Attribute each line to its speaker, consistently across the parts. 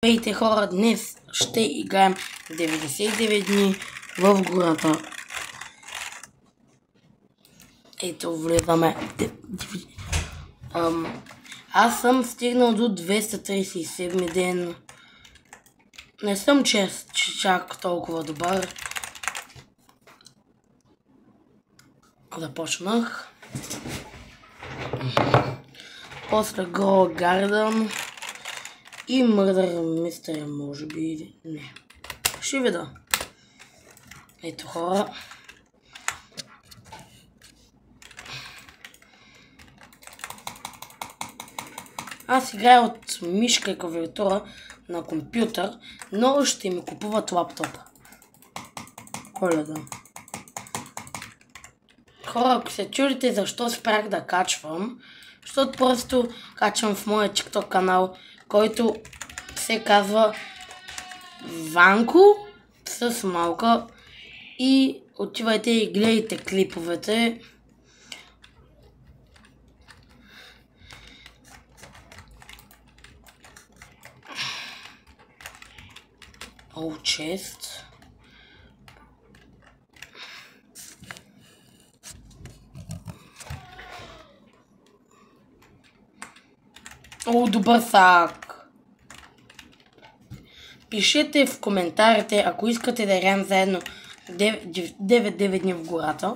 Speaker 1: Здравейте хора, днес ще играем 99 дни в гората. Ето, влизаме. Аз съм стигнал до 237 ден. Не съм чак толкова добър. Започнах. После Grow Garden и Murder Mystery, може би. Не. Ще видя. Ето хора. Аз играя от мишка и клавиатура на компютър, но ще ми купуват лаптоп. Коледа. Хора, ако се чудите защо спрях да качвам, защото просто качвам в моя TikTok канал, който се казва Ванко с малка, и отивайте и гледайте клиповете. О, чест. О, добър сак. Пишете в коментарите, ако искате да играем заедно 9 дни в гората.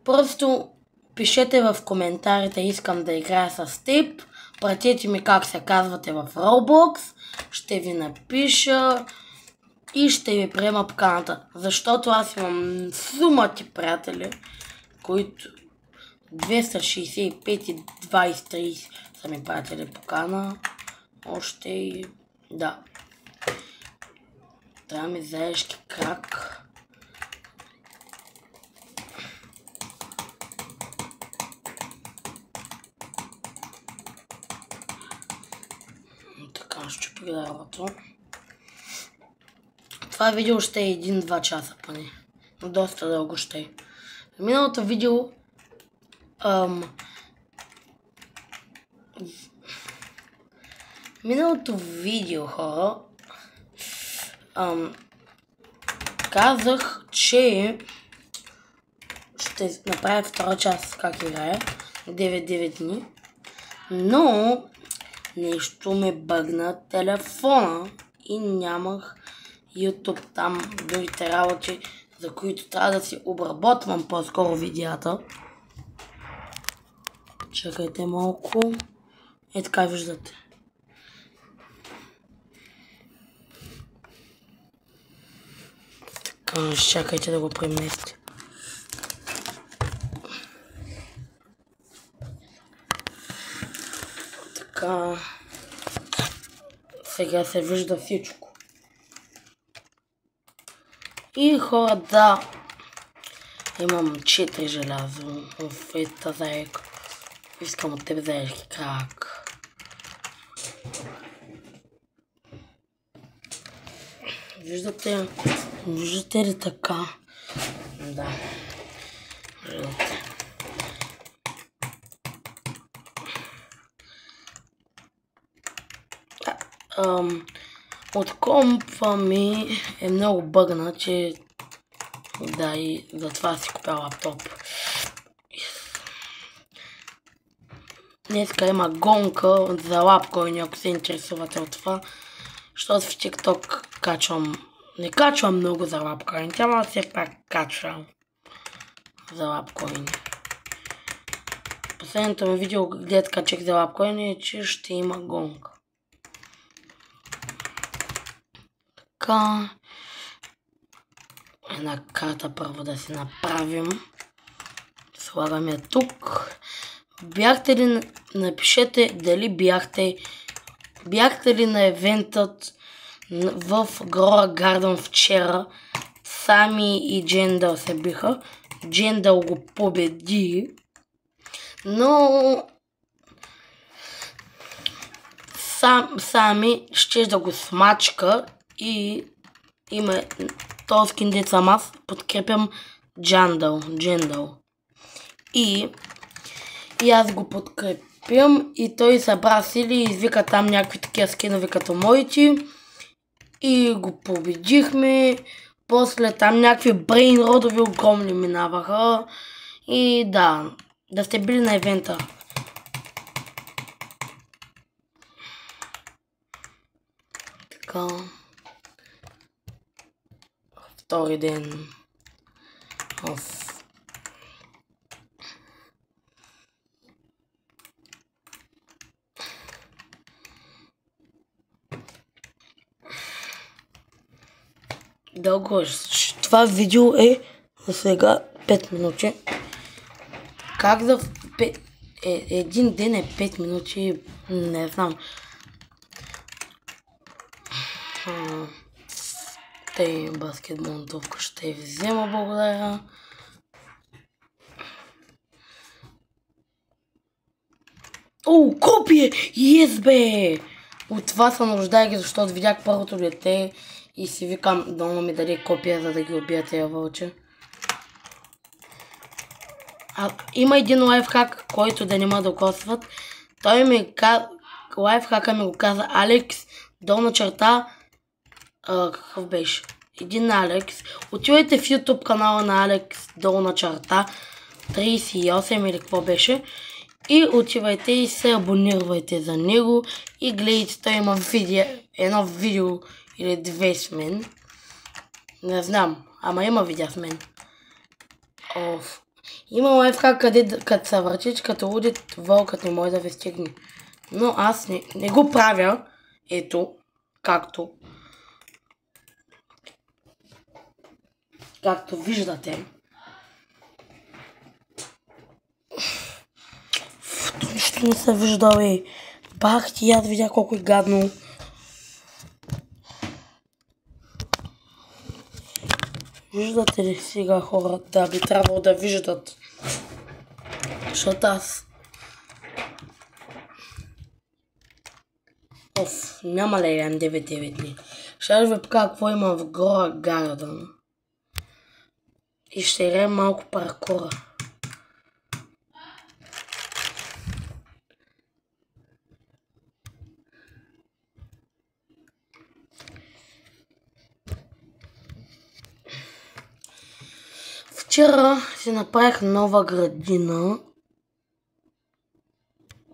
Speaker 1: Просто пишете в коментарите, искам да играя с теб. Пратете ми как се казвате в Roblox. Ще ви напиша и ще ви приема поканата. Защото аз имам сумати приятели, които 265 и 20-30 са ми пратили покана. Още и... да. Трябва ми заешки крак. Така, ще придавато. Това видео ще е 1-2 часа поне. Доста дълго ще е. В миналото видео хора, казах, че ще направя втора част как играя 9 дни, но нещо ме бъгна телефона и нямах YouTube, там другите работи, за които трябва да си обработвам по-скоро видеята. Чакайте малко. Е, така виждате. Така, чакайте да го преместя. Така. Сега се вижда всичко. И хора, да. Имам 4 желязо в ета заек. Искам от тебе заешки крак. Виждате ли така? Да. Виждате. От компа ми е много бъгна, че да, и затова си купя лаптоп. Днеска има гонка за лапкоини, ако се интересувате от това. Защото в TikTok не качвам много за лапкоини, ама все пак качвам за лапкоини. Последното ми видео, където качих за лапкоини, е, че ще има гонка. Така. Една карта първо да си направим. Слагаме тук. Напишете дали бяхте ли на евентът в Grow Garden вчера. Сами и Джендъл се биха. Джендъл го победи. Но Сами ще да го смачка и има този скин, дет съм аз, подкрепям Джендъл. И аз го подкрепям. Пием и той събра сили и извика там някакви такива скинови като моите. И го победихме. После там някакви брейн родови огромни минаваха. И да сте били на ивента. Така. Втори ден. Дълго. Това видео е за сега 5 минути. Как за един ден е 5 минути, не знам. Тъй баскетболната ще ви взема, благодаря. О, копие! Yes, бе! От това се нуждаех, защото видях първото дете и си викам, дома ми даде копия, за да ги убия тези вълчи. Има един лайфхак, който да не ме докосват. Той ми каза, лайфхака ми го каза Алекс, долна черта, какъв беше? Един Алекс. Отивайте в YouTube канала на Алекс, долна черта, 38 или какво беше. И отивайте и се абонирайте за него и гледайте, той има едно видео или две с мен. Не знам, ама има видео с мен. Има лайфхак, като се въртиш, като лудит, вълкът не може да ви стигне. Но аз не го правя, ето, както виждате. Нищо не се вижда, бе. Бах ти, аз видя колко е гадно. Виждате ли сега хората? Да, би трябвало да виждат. Защото аз... няма ли ям 9-9 ли? Ще ви покажа какво има в Гора Гарден. И ще играем малко паркура. Вчера си направих нова градина,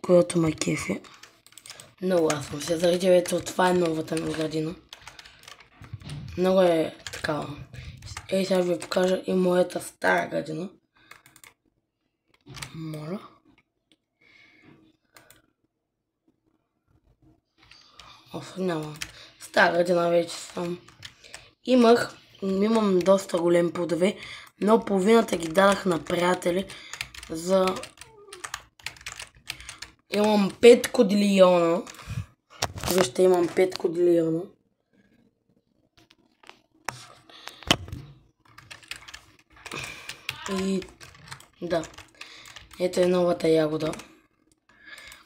Speaker 1: която ме кефи. Много аз съм се заредил, ето това е новата ми градина. Много е такава. Сега ви покажа и моята стара градина. Моля. Няма. Стара градина вече съм. Имам доста големи плодове, но половината ги дадах на приятели за... Имам 5 коделиона. Вижте, имам 5 коделиона. И... да. Ето е новата ягода,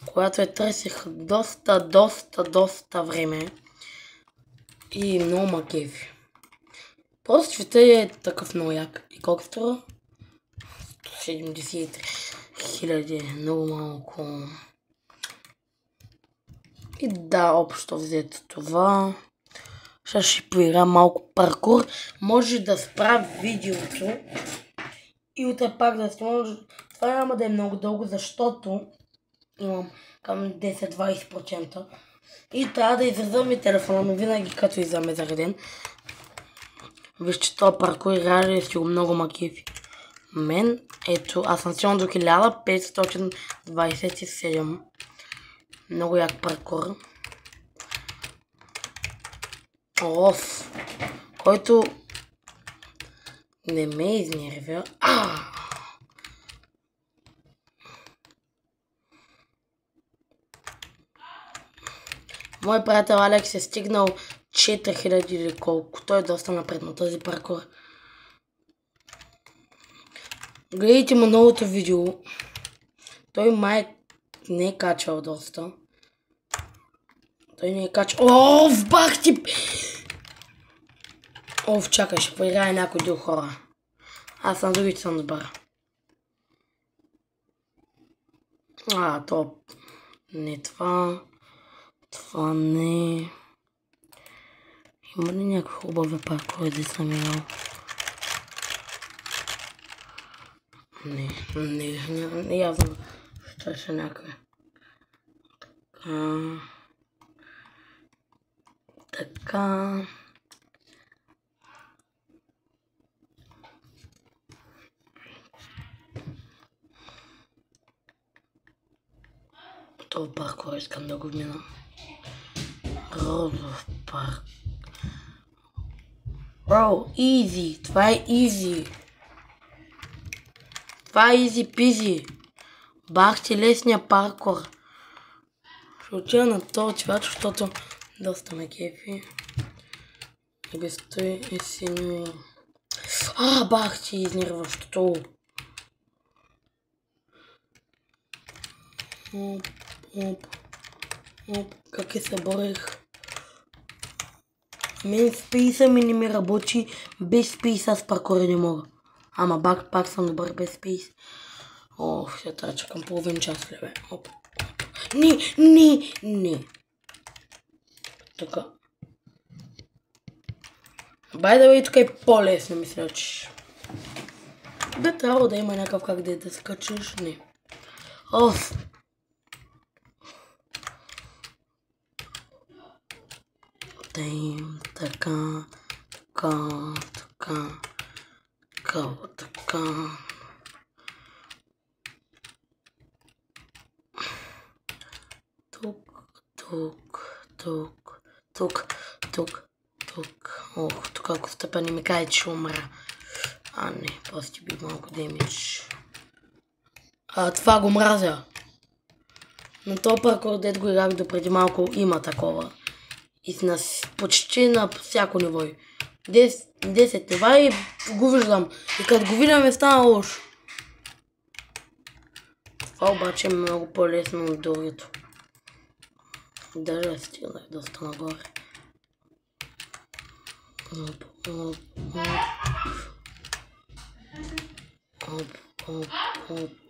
Speaker 1: която я търсих доста време. И много ма кефи. Просто цвета е такъв много як. И колко струва? 173 000. Много малко. И да, общо взето това. Ще поигра малко паркур. Може да спра видеото. И утре пак да снимам. Това няма да е много дълго, защото имам към 10-20%. И трябва да изрезам и телефона ми винаги като изаме зареден. Вижте, това паркур играли си го много макефи. Мен, ето, аз съм силно до 1527. Много як паркур. Който не ме изнервя. Мой приятел Алекс е стигнал 4000 или колко. Той е доста напред на този паркур. Гледайте му новото видео. Той май не е качвал доста. Той не е качвал. Бах ти! Чакай, ще поиграе някой друг хора. Аз на другите съм добър. Топ. Не това. Това не. Има ли някакви хубави паркури да съм играл? Не, явно. Ще ще някакви. Така. Това паркур искам да го мина. Розов парк. Бро, изи. Това е изи. Това е изи пизи. Бах ти лесния паркур. Ще отида на този цвят, защото доста ме кефи. И без той е синьо. Бах ти изнерващото. Оп, как се борех. Мен спейса ми не ми работи, без спейс аз паркура не мога. Ама пак съм добър без спейс. Ще трябва чакам половин час ли бе. Оп. Не. Така. By the way, тук е по-лесно мисля, че. Бе трябва да има някакъв как да скачиш. Не. Така. Тук. Тук ако стъпа не ми каже, че умра. Не, просто ти би малко демидж. Това го мразя. На този паркур, дед го играх до преди малко, има такова. И почти на всяко ниво. 10 нива и го виждам. И като го видям стана лошо. Това обаче е много по-лесно от другото. Даже стигнах доста нагоре.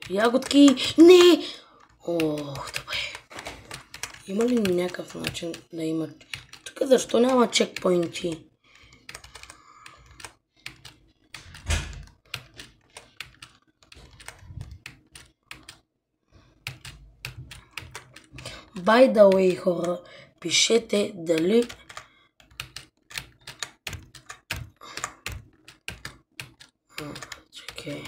Speaker 1: Ягодки! Не! Добре. Има ли някакъв начин да има... Тук защо няма чекпоинти? By the way, хора, пишете дали... Чакай.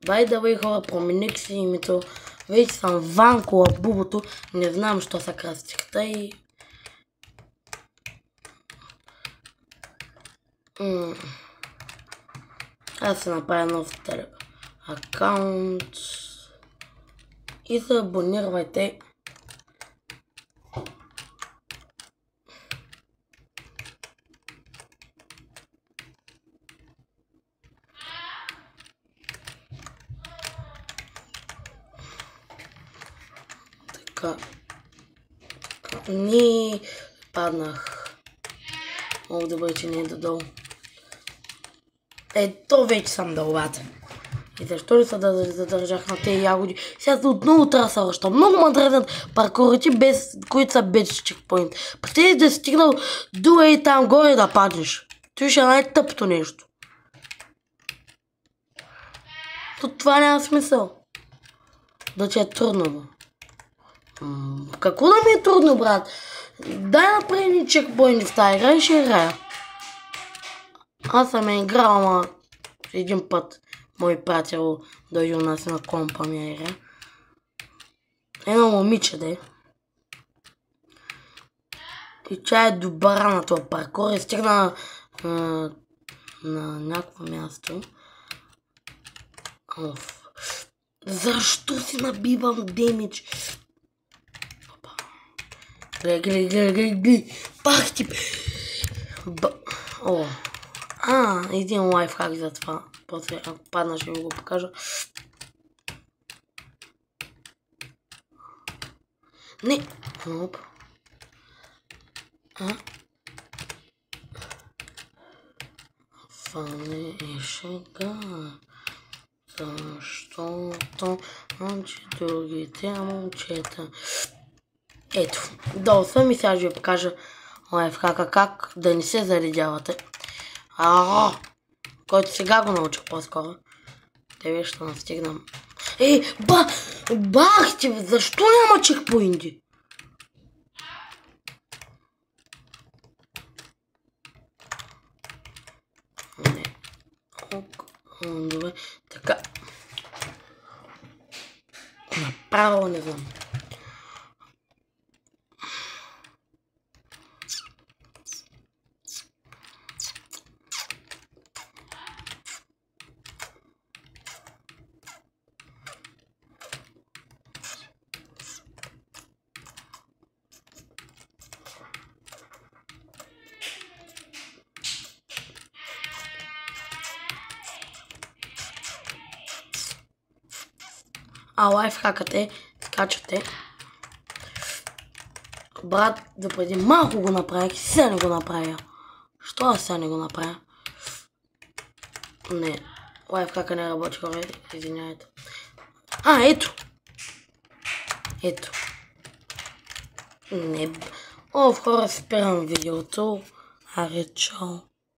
Speaker 1: By the way, хора, промених си името. Вече съм Ванко Бубото. Не знам, що са кръстихта и... Аз се направя нов акаунт. И се абонирайте. Така. Не паднах. Много добре, че не е додолу. Ето вече съм долата. И защо ли се да задържах на тези ягоди? Сега отново трябва да се връщам. Много ме дразнят паркурите, които са без чекпоинт. Представи да си стигнал до и там горе да паднеш. Това ще е най-тъпто нещо. Това няма смисъл. Да ти е трудно. Какво да ми е трудно, брат? Дай направи ни чекпоинти в тази игра и ще играя. Аз съм играл, ама един път мой приятел дойде у нас на компа ми игра. Едно момиче да е. И тя е добра на това паркур и стигна на някакво място. Защо си набивам демидж? Гледай. Пах ти. Един лайфхак за това. После ако падна ще ви го покажа. Не. Оп. Фане и шега. защото другите момчета. Ето, долу съм и сега ще ви покажа лайфхака как да не се заредявате. Който сега го науча по-скоро. Те ви ще настигнам. Бах ти, защо няма чекпоинти? Не. Добре, така. Направо не знам. Лайфхакът е, скачате. Брат, допреди малко го направих, сега не го направя. Що аз сега не го направя? Не, лайфхака не работи, хора, извиняйте. Ето! Ето. Не. Хора, спирам видеото. Аре, чао.